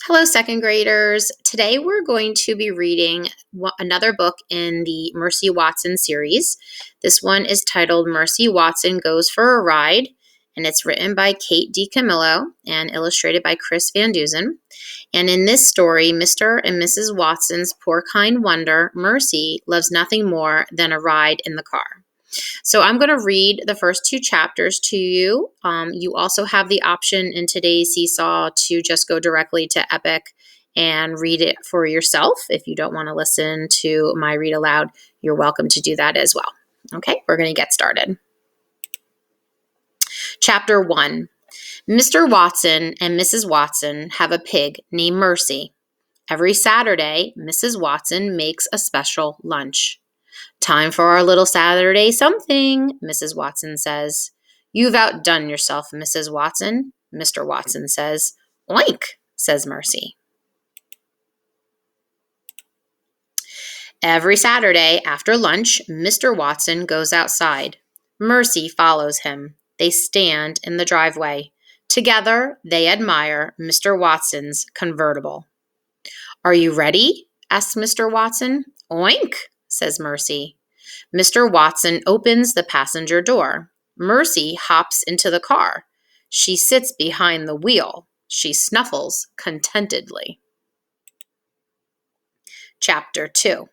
Hello, second graders. Today we're going to be reading another book in the Mercy Watson series. This one is titled Mercy Watson Goes for a Ride, and it's written by Kate DiCamillo and illustrated by Chris Van Dusen. And in this story, Mr. and Mrs. Watson's poor kind wonder, Mercy, loves nothing more than a ride in the car. So I'm going to read the first two chapters to you. You also have the option in today's Seesaw to just go directly to Epic and read it for yourself. If you don't want to listen to my read aloud, you're welcome to do that as well. Okay, we're going to get started. Chapter 1. Mr. Watson and Mrs. Watson have a pig named Mercy. Every Saturday, Mrs. Watson makes a special lunch. "Time for our little Saturday something," Mrs. Watson says. "You've outdone yourself, Mrs. Watson," Mr. Watson says. "Oink," says Mercy. Every Saturday after lunch, Mr. Watson goes outside. Mercy follows him. They stand in the driveway. Together, they admire Mr. Watson's convertible. "Are you ready?" asks Mr. Watson. "Oink," says Mercy. Mr. Watson opens the passenger door. Mercy hops into the car. She sits behind the wheel. She snuffles contentedly. Chapter 2.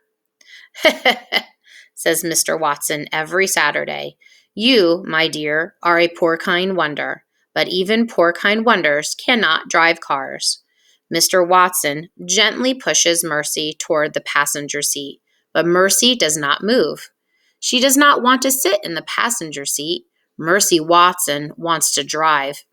Says Mr. Watson every Saturday. "You, my dear, are a poor kind wonder, but even poor kind wonders cannot drive cars." Mr. Watson gently pushes Mercy toward the passenger seat, but Mercy does not move. She does not want to sit in the passenger seat. Mercy Watson wants to drive.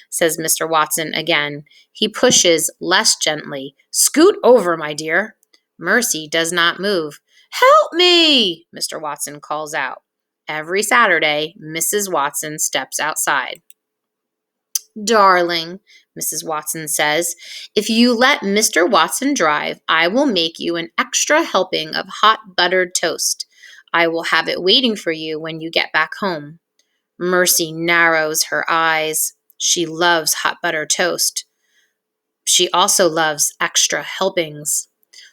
Says Mr. Watson again. He pushes less gently. "Scoot over, my dear." Mercy does not move. "Help me!" Mr. Watson calls out. Every Saturday, Mrs. Watson steps outside. "Darling," Mrs. Watson says, "if you let Mr. Watson drive, I will make you an extra helping of hot buttered toast. I will have it waiting for you when you get back home." Mercy narrows her eyes. She loves hot buttered toast. She also loves extra helpings.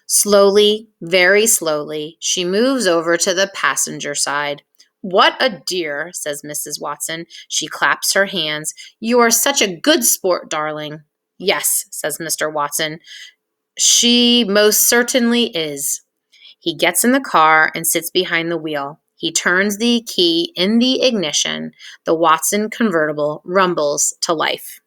Slowly, very slowly, she moves over to the passenger side. "What a dear," says Mrs. Watson. She claps her hands. "You are such a good sport, darling." "Yes," says Mr. Watson. "She most certainly is." He gets in the car and sits behind the wheel. He turns the key in the ignition. The Watson convertible rumbles to life.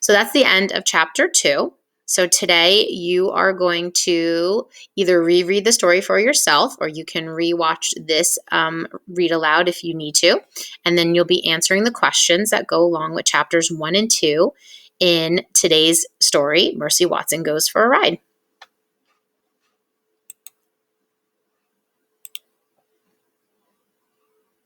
So that's the end of chapter 2. So today you are going to either reread the story for yourself, or you can rewatch this read aloud if you need to. And then you'll be answering the questions that go along with chapters 1 and 2 in today's story, Mercy Watson Goes for a Ride.